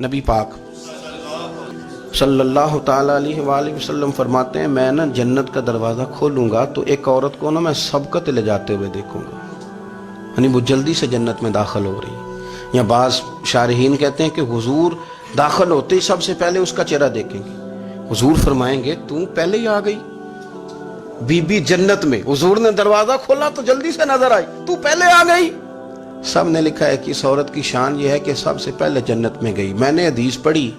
نبی پاک صلی اللہ تعالیٰ علیہ وآلہ وسلم فرماتے ہیں میں نا جنت کا دروازہ کھولوں گا تو ایک عورت کو نا میں سبقت لے جاتے ہوئے دیکھوں گا، یعنی وہ جلدی سے جنت میں داخل ہو رہی۔ یا بعض شارحین کہتے ہیں کہ حضور داخل ہوتے ہی سب سے پہلے اس کا چہرہ دیکھیں گے، حضور فرمائیں گے تو پہلے ہی آ گئی بی بی جنت میں، حضور نے دروازہ کھولا تو جلدی سے نظر آئی، تو پہلے آ گئی۔ سب نے لکھا ہے کہ اس عورت کی شان یہ ہے کہ سب سے پہلے جنت میں گئی۔ میں نے حدیث پڑھی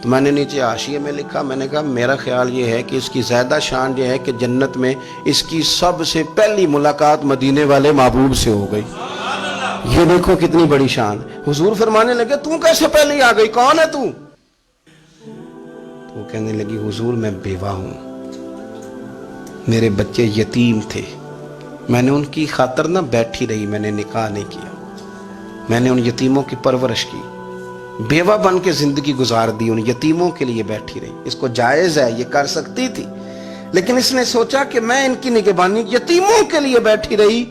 تو میں نے نیچے حاشیے میں لکھا، میں نے کہا میرا خیال یہ ہے کہ اس کی زیادہ شان یہ ہے کہ جنت میں اس کی سب سے پہلی ملاقات مدینے والے محبوب سے ہو گئی۔ یہ دیکھو کتنی بڑی شان۔ حضور فرمانے لگے تو کیسے پہلے ہی آ گئی، کون ہے تو؟ وہ کہنے لگی حضور میں بیوہ ہوں، میرے بچے یتیم تھے، میں نے ان کی خاطر نہ بیٹھی رہی، میں نے نکاح نہیں کیا، میں نے ان یتیموں کی پرورش کی، بیوہ بن کے زندگی گزار دی، ان یتیموں کے لیے بیٹھی رہی۔ اس کو جائز ہے، یہ کر سکتی تھی، لیکن اس نے سوچا کہ میں ان کی نگہبانی یتیموں کے لیے بیٹھی رہی۔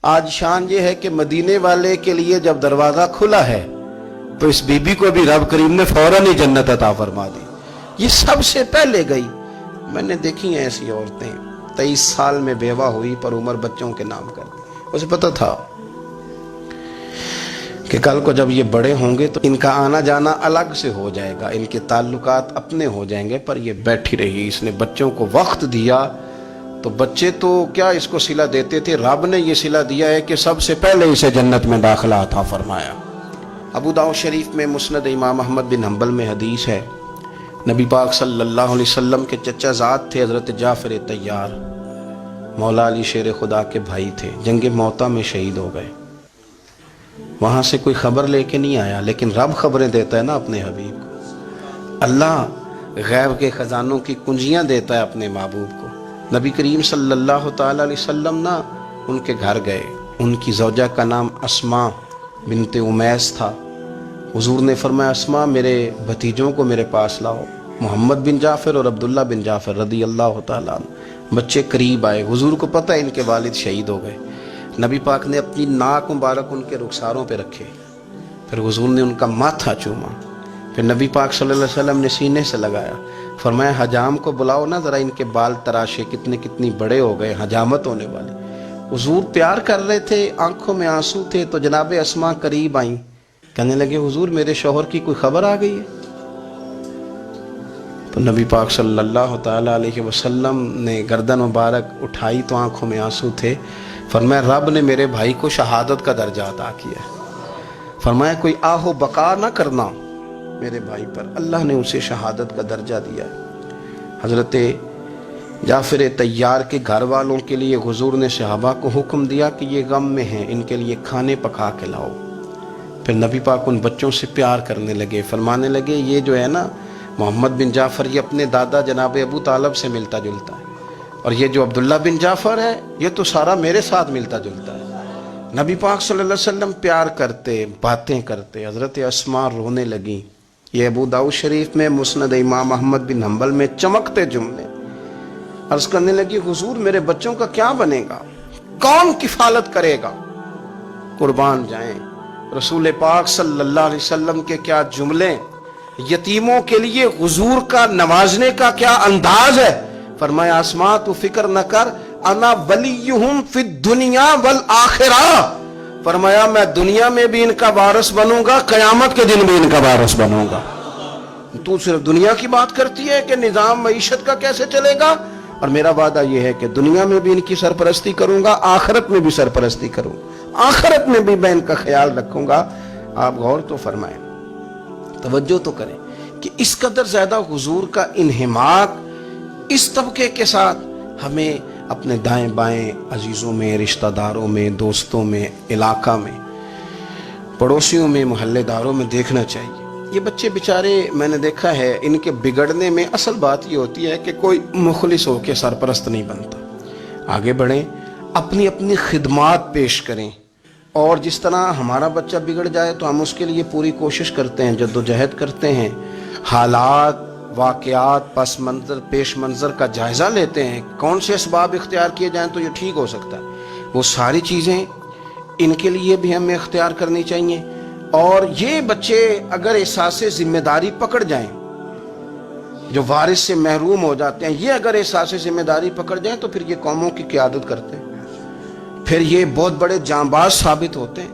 آج شان یہ ہے کہ مدینے والے کے لیے جب دروازہ کھلا ہے تو اس بی بی کو بھی رب کریم نے فوراً ہی جنت عطا فرما دی، یہ سب سے پہلے گئی۔ میں نے دیکھی ہیں ایسی عورتیں 23 سال میں بیوہ ہوئی پر عمر بچوں کے نام کر دی، اسے پتہ تھا کہ کل کو جب یہ بڑے ہوں گے تو ان کا آنا جانا الگ سے ہو جائے گا، ان کے تعلقات اپنے ہو جائیں گے، پر یہ بیٹھی رہی، اس نے بچوں کو وقت دیا۔ تو بچے تو کیا اس کو صلہ دیتے تھے، رب نے یہ صلہ دیا ہے کہ سب سے پہلے اسے جنت میں داخلہ عطا فرمایا۔ ابو داؤد شریف میں مسند امام احمد بن حنبل میں حدیث ہے، نبی پاک صلی اللہ علیہ وسلم کے چچا زاد تھے حضرت جعفر طیار، مولا علی شیر خدا کے بھائی تھے، جنگ موطا میں شہید ہو گئے۔ وہاں سے کوئی خبر لے کے نہیں آیا، لیکن رب خبریں دیتا ہے نا اپنے حبیب کو، اللہ غیب کے خزانوں کی کنجیاں دیتا ہے اپنے محبوب کو۔ نبی کریم صلی اللہ تعالیٰ علیہ وسلم نا ان کے گھر گئے، ان کی زوجہ کا نام اسماء بنت امیس تھا۔ حضور نے فرمایا اسماء میرے بھتیجوں کو میرے پاس لاؤ، محمد بن جعفر اور عبداللہ بن جعفر رضی اللہ تعالیٰ عنہ۔ بچے قریب آئے، حضور کو پتہ ہے ان کے والد شہید ہو گئے، نبی پاک نے اپنی ناک مبارک ان کے رخساروں پہ رکھے، پھر حضور نے ان کا ماتھا چوما، پھر نبی پاک صلی اللہ علیہ وسلم نے سینے سے لگایا، فرمایا حجام کو بلاؤ نا ذرا، ان کے بال تراشے، کتنی بڑے ہو گئے، حجامت ہونے والے۔ حضور پیار کر رہے تھے، آنکھوں میں آنسو تھے، تو جناب اسماء قریب آئیں، کہنے لگے حضور میرے شوہر کی کوئی خبر آ گئی ہے؟ تو نبی پاک صلی اللہ تعالیٰ علیہ وسلم نے گردن مبارک اٹھائی تو آنکھوں میں آنسو تھے، فرمایا رب نے میرے بھائی کو شہادت کا درجہ عطا کیا ہے، فرمایا کوئی آہ و بقا نہ کرنا میرے بھائی پر، اللہ نے اسے شہادت کا درجہ دیا ہے۔ حضرت جعفر طیار کے گھر والوں کے لیے حضور نے صحابہ کو حکم دیا کہ یہ غم میں ہیں، ان کے لیے کھانے پکا کے لاؤ۔ پھر نبی پاک ان بچوں سے پیار کرنے لگے، فرمانے لگے یہ جو ہے نا محمد بن جعفر یہ اپنے دادا جناب ابو طالب سے ملتا جلتا ہے، اور یہ جو عبداللہ بن جعفر ہے یہ تو سارا میرے ساتھ ملتا جلتا ہے۔ نبی پاک صلی اللہ علیہ وسلم پیار کرتے، باتیں کرتے، حضرت اسماء رونے لگیں۔ یہ ابو داؤد شریف میں مسند امام احمد بن حنبل میں چمکتے جملے، عرض کرنے لگی حضور میرے بچوں کا کیا بنے گا، کون کفالت کرے گا؟ قربان جائیں رسول پاک صلی اللہ علیہ وسلم کے کیا جملے، یتیموں کے لیے حضور کا نوازنے کا کیا انداز ہے۔ فرمایا اسماء تو فکر نہ کر، انا ولیہم فی الدنیا والآخرہ، فرمایا میں دنیا میں بھی ان کا وارث بنوں گا، قیامت کے دن بھی ان کا وارث بنوں گا۔ تو صرف دنیا کی بات کرتی ہے کہ نظام معیشت کا کیسے چلے گا، اور میرا وعدہ یہ ہے کہ دنیا میں بھی ان کی سرپرستی کروں گا، آخرت میں بھی سرپرستی کروں گا، آخرت میں بھی میں ان کا خیال رکھوں گا۔ آپ غور تو فرمائیں، توجہ تو کریں کہ اس قدر زیادہ حضور کا انہماک اس طبقے کے ساتھ ہمیں اپنے دائیں بائیں عزیزوں میں، رشتہ داروں میں، دوستوں میں، علاقہ میں، پڑوسیوں میں، محلے داروں میں دیکھنا چاہیے۔ یہ بچے بیچارے میں نے دیکھا ہے ان کے بگڑنے میں اصل بات یہ ہوتی ہے کہ کوئی مخلص ہو کے سرپرست نہیں بنتا۔ آگے بڑھیں، اپنی اپنی خدمات پیش کریں، اور جس طرح ہمارا بچہ بگڑ جائے تو ہم اس کے لیے پوری کوشش کرتے ہیں، جدوجہد کرتے ہیں، حالات، واقعات، پس منظر، پیش منظر کا جائزہ لیتے ہیں، کون سے اسباب اختیار کیے جائیں تو یہ ٹھیک ہو سکتا ہے، وہ ساری چیزیں ان کے لیے بھی ہمیں اختیار کرنی چاہیے۔ اور یہ بچے اگر احساس ذمہ داری پکڑ جائیں، جو وارث سے محروم ہو جاتے ہیں، یہ اگر احساس ذمہ داری پکڑ جائیں تو پھر یہ قوموں کی قیادت کرتے ہیں، پھر یہ بہت بڑے جانباز ثابت ہوتے ہیں،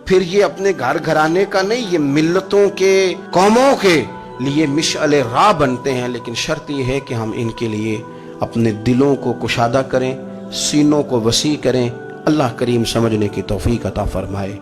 پھر یہ اپنے گھر گھرانے کا نہیں، یہ ملتوں کے، قوموں کے لیے مشعل راہ بنتے ہیں۔ لیکن شرط یہ ہے کہ ہم ان کے لیے اپنے دلوں کو کشادہ کریں، سینوں کو وسیع کریں۔ اللہ کریم سمجھنے کی توفیق عطا فرمائے۔